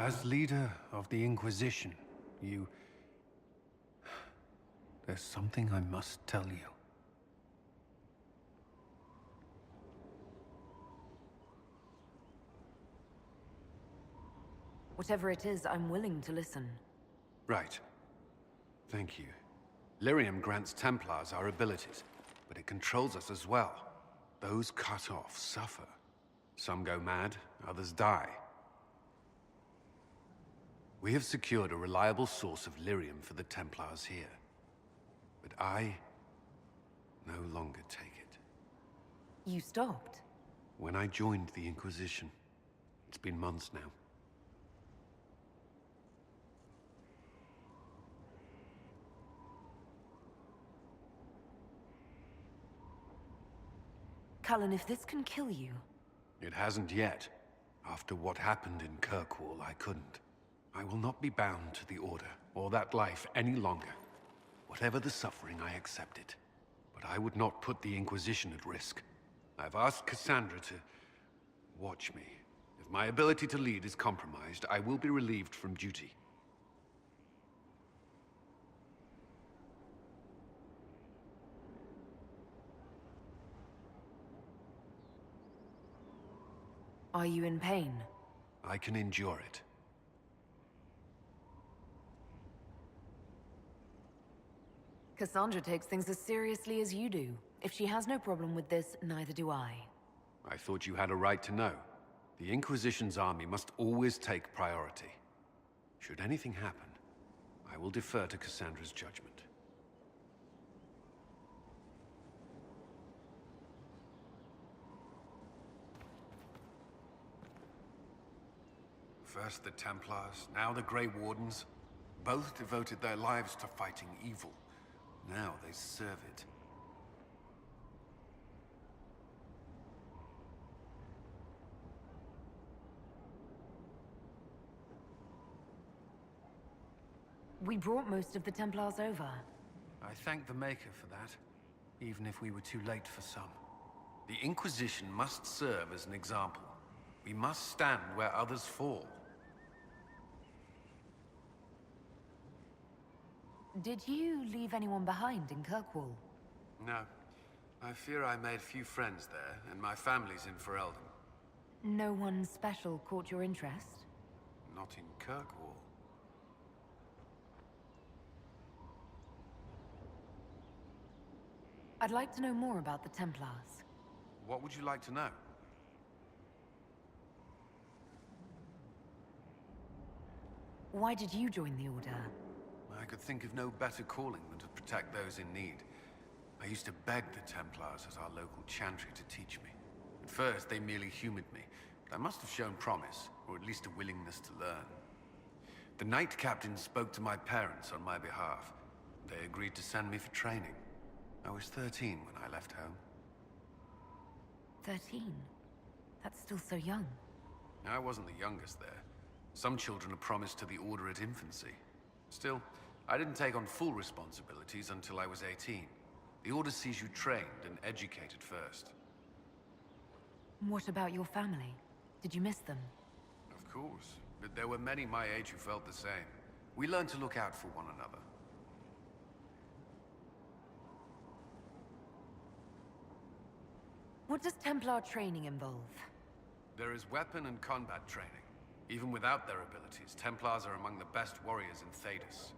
As leader of the Inquisition, you... There's something I must tell you. Whatever it is, I'm willing to listen. Right. Thank you. Lyrium grants Templars our abilities, but it controls us as well. Those cut off suffer. Some go mad, others die. We have secured a reliable source of lyrium for the Templars here. But I no longer take it. You stopped? When I joined the Inquisition. It's been months now. Cullen, if this can kill you... It hasn't yet. After what happened in Kirkwall, I couldn't. I will not be bound to the Order, or that life any longer. Whatever the suffering, I accept it. But I would not put the Inquisition at risk. I've asked Cassandra to... watch me. If my ability to lead is compromised, I will be relieved from duty. Are you in pain? I can endure it. Cassandra takes things as seriously as you do. If she has no problem with this, neither do I. I thought you had a right to know. The Inquisition's army must always take priority. Should anything happen, I will defer to Cassandra's judgment. First the Templars, now the Grey Wardens. Both devoted their lives to fighting evil. Now they serve it. We brought most of the Templars over. I thank the Maker for that, even if we were too late for some. The Inquisition must serve as an example. We must stand where others fall. Did you leave anyone behind in Kirkwall? No. I fear I made few friends there, and my family's in Ferelden. No one special caught your interest? Not in Kirkwall. I'd like to know more about the Templars. What would you like to know? Why did you join the Order? I could think of no better calling than to protect those in need. I used to beg the Templars as our local chantry to teach me. At first, they merely humored me, but I must have shown promise, or at least a willingness to learn. The Knight Captain spoke to my parents on my behalf. They agreed to send me for training. I was 13 when I left home. 13? That's still so young. I wasn't the youngest there. Some children are promised to the Order at infancy. Still, I didn't take on full responsibilities until I was 18. The Order sees you trained and educated first. What about your family? Did you miss them? Of course, but there were many my age who felt the same. We learned to look out for one another. What does Templar training involve? There is weapon and combat training. Even without their abilities, Templars are among the best warriors in Thedas.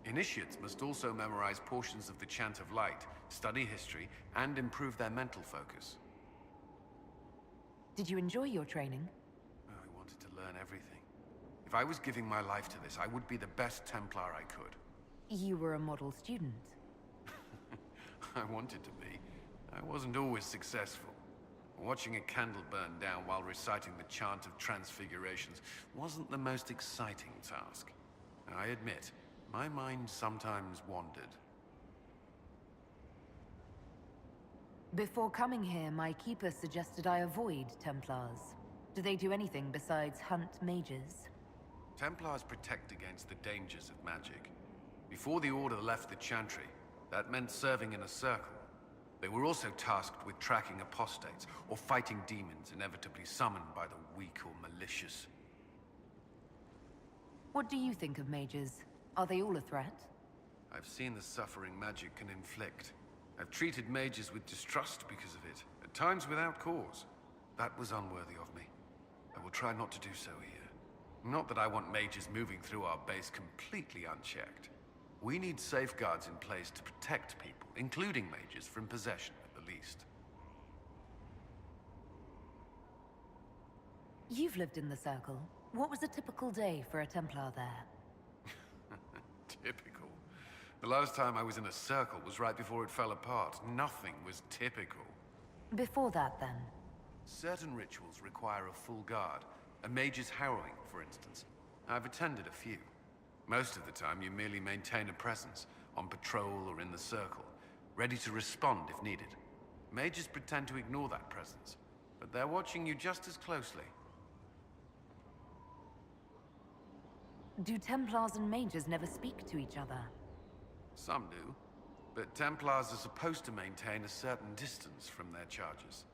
Initiates must also memorize portions of the Chant of Light, study history, and improve their mental focus. Did you enjoy your training? I wanted to learn everything. If I was giving my life to this, I would be the best Templar I could. You were a model student. I wanted to be. I wasn't always successful. Watching a candle burn down while reciting the Chant of Transfigurations wasn't the most exciting task. I admit, my mind sometimes wandered. Before coming here, my keeper suggested I avoid Templars. Do they do anything besides hunt mages? Templars protect against the dangers of magic. Before the Order left the Chantry, that meant serving in a circle. They were also tasked with tracking apostates, or fighting demons inevitably summoned by the weak or malicious. What do you think of mages? Are they all a threat? I've seen the suffering magic can inflict. I've treated mages with distrust because of it, at times without cause. That was unworthy of me. I will try not to do so here. Not that I want mages moving through our base completely unchecked. We need safeguards in place to protect people, including mages, from possession at the least. You've lived in the Circle. What was a typical day for a Templar there? Typical? The last time I was in a circle was right before it fell apart. Nothing was typical. Before that, then? Certain rituals require a full guard. A mage's harrowing, for instance. I've attended a few. Most of the time, you merely maintain a presence, on patrol or in the circle, ready to respond if needed. Mages pretend to ignore that presence, but they're watching you just as closely. Do Templars and mages never speak to each other? Some do, but Templars are supposed to maintain a certain distance from their charges.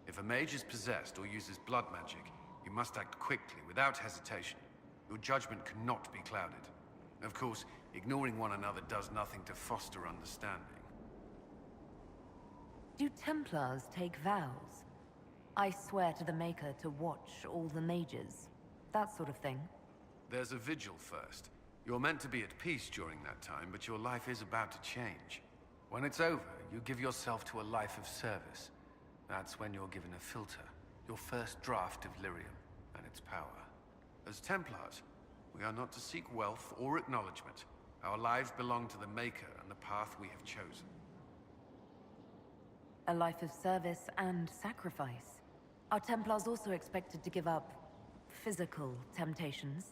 If a mage is possessed or uses blood magic, you must act quickly, without hesitation. Your judgment cannot be clouded. Of course, ignoring one another does nothing to foster understanding. Do Templars take vows? I swear to the Maker to watch all the mages. That sort of thing. There's a vigil first. You're meant to be at peace during that time, but your life is about to change. When it's over, you give yourself to a life of service. That's when you're given a filter, your first draft of lyrium and its power. As Templars, we are not to seek wealth or acknowledgement. Our lives belong to the Maker and the path we have chosen. A life of service and sacrifice. Are Templars also expected to give up physical temptations?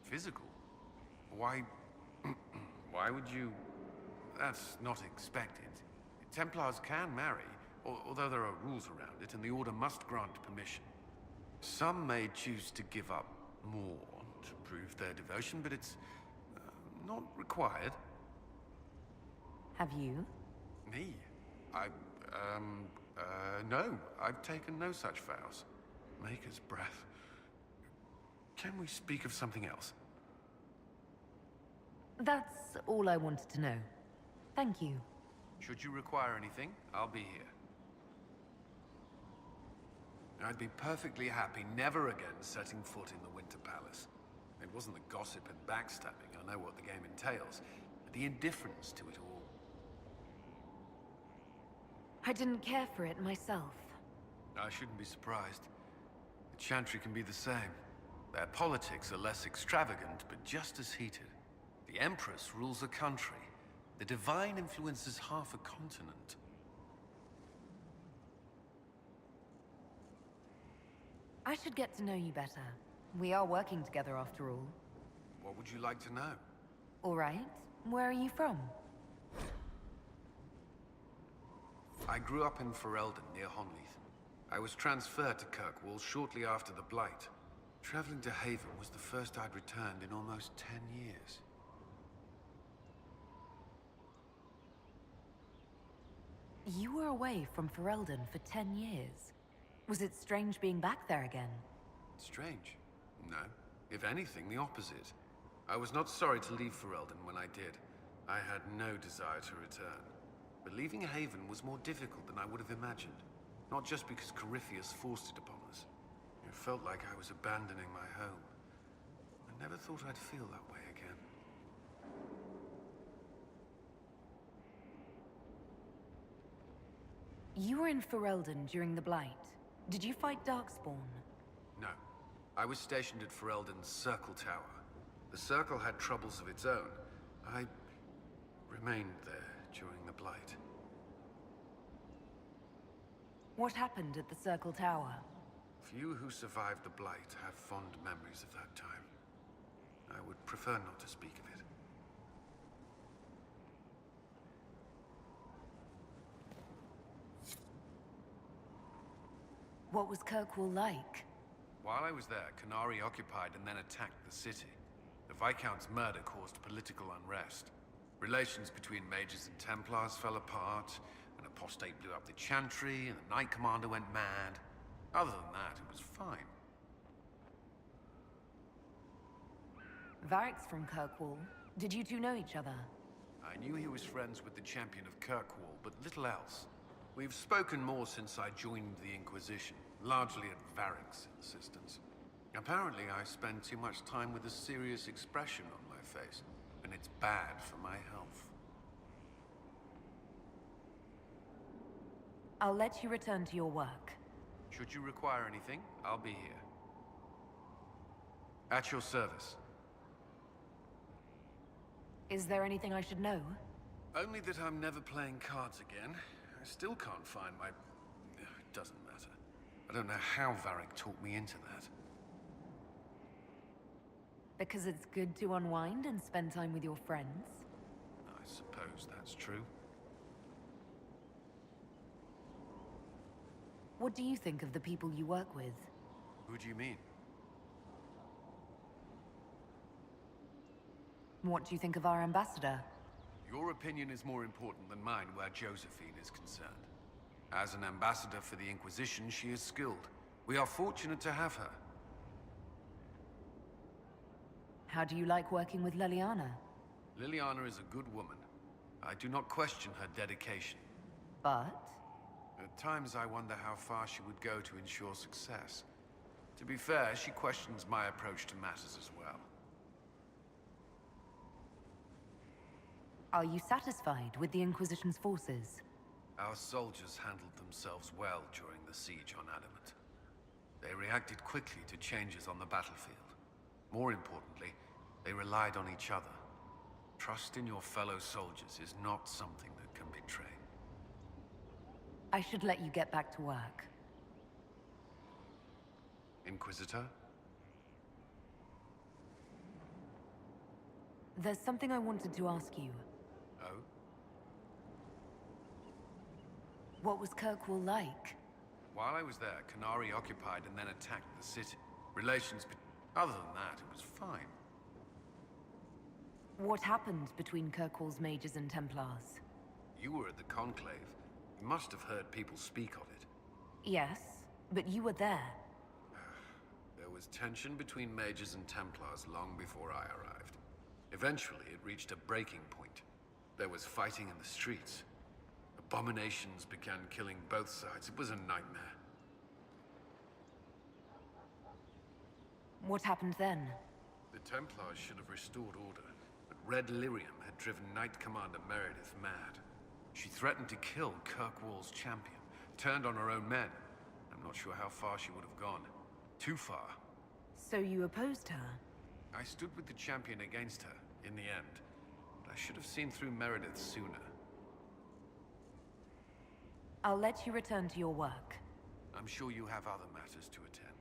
Physical? Why... why would you... That's not expected. Templars can marry, although there are rules around it, and the Order must grant permission. Some may choose to give up more to prove their devotion, but it's not required. Have you? Me? No. I've taken no such vows. Maker's breath. Can we speak of something else? That's all I wanted to know. Thank you. Should you require anything, I'll be here. I'd be perfectly happy never again setting foot in the Winter Palace. It wasn't the gossip and backstabbing, I know what the game entails, but the indifference to it all. I didn't care for it myself. I shouldn't be surprised. The Chantry can be the same. Their politics are less extravagant, but just as heated. The Empress rules a country. The Divine influences half a continent. I should get to know you better. We are working together after all. What would you like to know? All right. Where are you from? I grew up in Ferelden, near Honleath. I was transferred to Kirkwall shortly after the Blight. Traveling to Haven was the first I'd returned in almost 10 years. You were away from Ferelden for 10 years. Was it strange being back there again? Strange? No. If anything, the opposite. I was not sorry to leave Ferelden when I did. I had no desire to return. But leaving Haven was more difficult than I would have imagined. Not just because Corypheus forced it upon us. It felt like I was abandoning my home. I never thought I'd feel that way again. You were in Ferelden during the Blight. Did you fight Darkspawn? No. I was stationed at Ferelden's Circle Tower. The Circle had troubles of its own. I remained there during the Blight. What happened at the Circle Tower? Few who survived the Blight have fond memories of that time. I would prefer not to speak of it. What was Kirkwall like? While I was there, Canary occupied and then attacked the city. The Viscount's murder caused political unrest. Relations between mages and Templars fell apart, an apostate blew up the Chantry, and the Knight Commander went mad. Other than that, it was fine. Varric's from Kirkwall. Did you two know each other? I knew he was friends with the champion of Kirkwall, but little else. We've spoken more since I joined the Inquisition, largely at Varric's insistence. Apparently, I spend too much time with a serious expression on my face, and it's bad for my health. I'll let you return to your work. Should you require anything, I'll be here. At your service. Is there anything I should know? Only that I'm never playing cards again. I still can't find my... It doesn't matter. I don't know how Varric talked me into that. Because it's good to unwind and spend time with your friends? I suppose that's true. What do you think of the people you work with? Who do you mean? What do you think of our ambassador? Your opinion is more important than mine where Josephine is concerned. As an ambassador for the Inquisition, she is skilled. We are fortunate to have her. How do you like working with Leliana? Liliana is a good woman. I do not question her dedication. But? At times I wonder how far she would go to ensure success. To be fair, she questions my approach to matters as well. Are you satisfied with the Inquisition's forces? Our soldiers handled themselves well during the siege on Adamant. They reacted quickly to changes on the battlefield. More importantly, they relied on each other. Trust in your fellow soldiers is not something that can be trained. I should let you get back to work. Inquisitor? There's something I wanted to ask you. Oh? What was Kirkwall like? While I was there, Canary occupied and then attacked the city. Other than that, it was fine. What happened between Kirkwall's mages and Templars? You were at the Conclave. You must have heard people speak of it. Yes, but you were there. There was tension between mages and Templars long before I arrived. Eventually, it reached a breaking point. There was fighting in the streets. Abominations began killing both sides. It was a nightmare. What happened then? The Templars should have restored order, but Red Lyrium had driven Knight Commander Meredith mad. She threatened to kill Kirkwall's champion, turned on her own men. I'm not sure how far she would have gone. Too far. So you opposed her? I stood with the champion against her, in the end. But I should have seen through Meredith sooner. I'll let you return to your work. I'm sure you have other matters to attend.